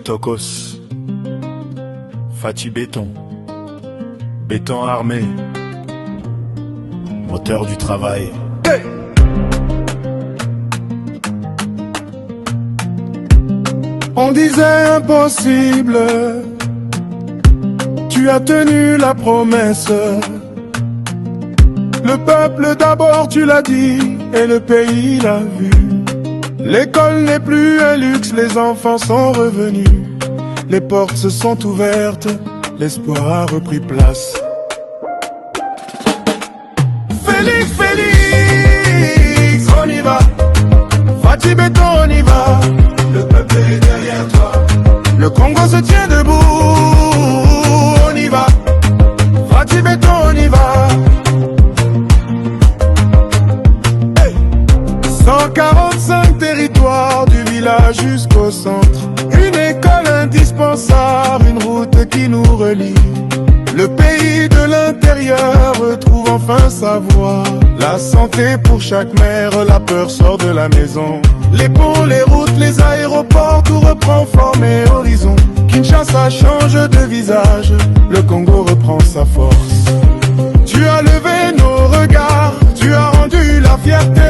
Tokos, Fatih Béton, béton armé, moteur du travail. Hey! On disait impossible, tu as tenu la promesse. Le peuple d'abord tu l'as dit, et le pays l'a vu. L'école n'est plus un luxe, les enfants sont revenus. Les portes se sont ouvertes, l'espoir a repris place. Félix, Félix, on y va. Fatih Béton, on y va. Le peuple est derrière toi. Le Congo se tient debout, on y va. Fatih Béton, on y va. 145 territoires du village jusqu'au centre. Une école indispensable, une route qui nous relie. Le pays de l'intérieur retrouve enfin sa voix. La santé pour chaque mère, la peur sort de la maison. Les ponts, les routes, les aéroports, tout reprend forme et horizon. Kinshasa change de visage, le Congo reprend sa force. Tu as levé nos regards, tu as rendu la fierté,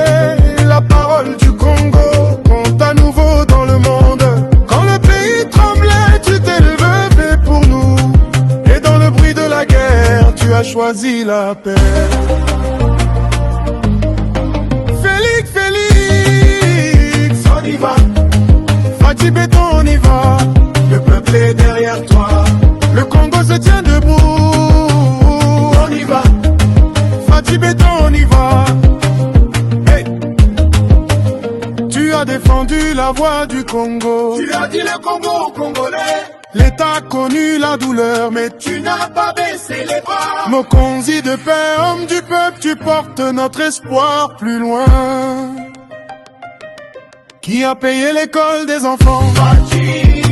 la parole du Congo compte à nouveau dans le monde. Quand le pays tremblait, tu t'es levé pour nous. Et dans le bruit de la guerre, tu as choisi la paix. Félix, Félix, on y va. Fatih Béton, on y va. Le peuple est derrière toi. Le Congo se tient debout. On y va. Fatih Béton, on y va. Hey. Tu as défendu la voix du Congo. Tu as dit le Congo aux Congolais. L'État a connu la douleur, mais tu n'as pas baissé les bras. Mokonzi de paix, homme du peuple, tu portes notre espoir plus loin. Qui a payé l'école des enfants? Fatih.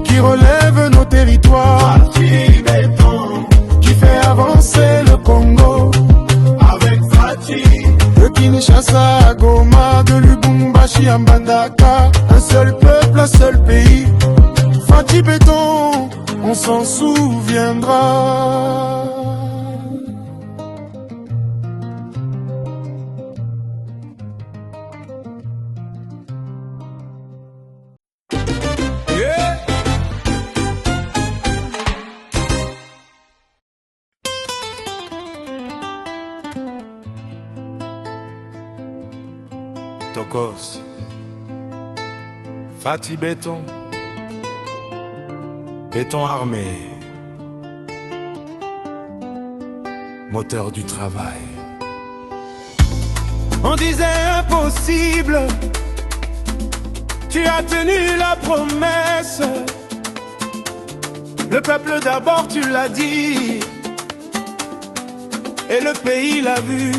Qui relève nos territoires? Fatih Béton. Qui fait avancer le Congo? Avec Fatih. De Kinshasa à Goma, de Lubumbashi à Mbandaka. Un seul peuple, un seul pays. Fatih Béton, on s'en souviendra. Yeah. Tokos, Fatih Béton, béton armé, moteur du travail. On disait impossible, tu as tenu la promesse. Le peuple d'abord tu l'as dit, et le pays l'a vu.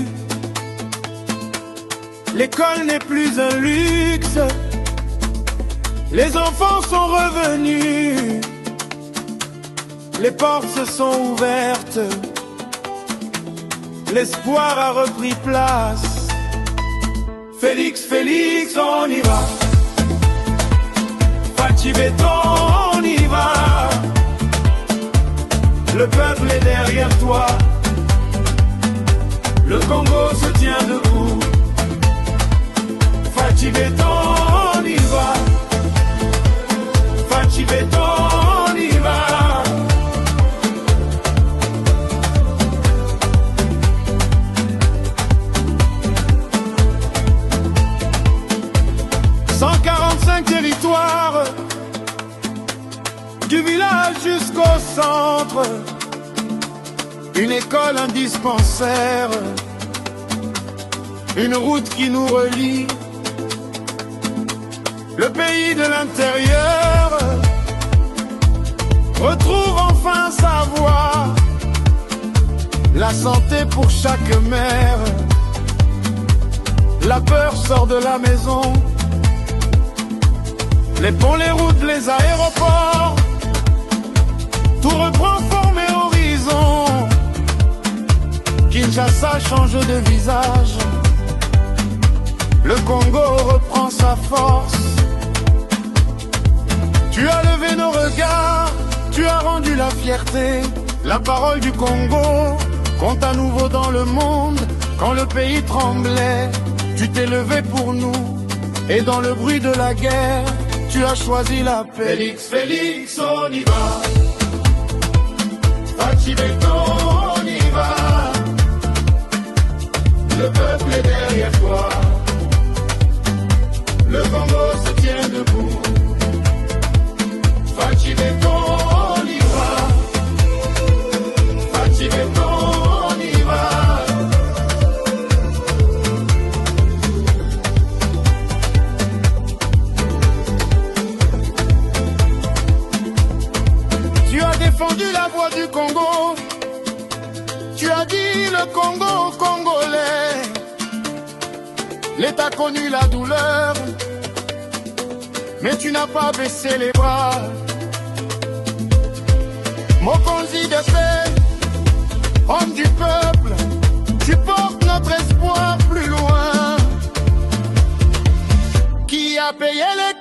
L'école n'est plus un luxe, les enfants sont revenus. Les portes se sont ouvertes, l'espoir a repris place. Félix, Félix, on y va. Fatih Béton, on y va. Le peuple est derrière toi. Le Congo se tient debout. Fatih Béton, on y va. Fatih Béton, on y va. 145 territoires, du village jusqu'au centre. Une école, un dispensaire, une route qui nous relie. Le pays de l'intérieur retrouve enfin sa voix. La santé pour chaque mère, la peur sort de la maison. Les ponts, les routes, les aéroports, tout reprend forme et horizon. Kinshasa change de visage, le Congo reprend sa force. Tu as levé nos regards, tu as rendu la fierté. La parole du Congo compte à nouveau dans le monde. Quand le pays tremblait, tu t'es levé pour nous. Et dans le bruit de la guerre, tu as choisi la paix. Félix, Félix, on y va. Fachi Beto, on y va. Le peuple est derrière toi. Le Congo se tient debout. Fachi Beto, on y va. Fachi Beto, on y va. Tu as défendu la voix du Congo. Tu as dit le Congo aux Congolais. L'État a connu la douleur, mais tu n'as pas baissé les bras. Mokonzi de paix, homme du peuple, tu portes notre espoir plus loin. Qui a payé les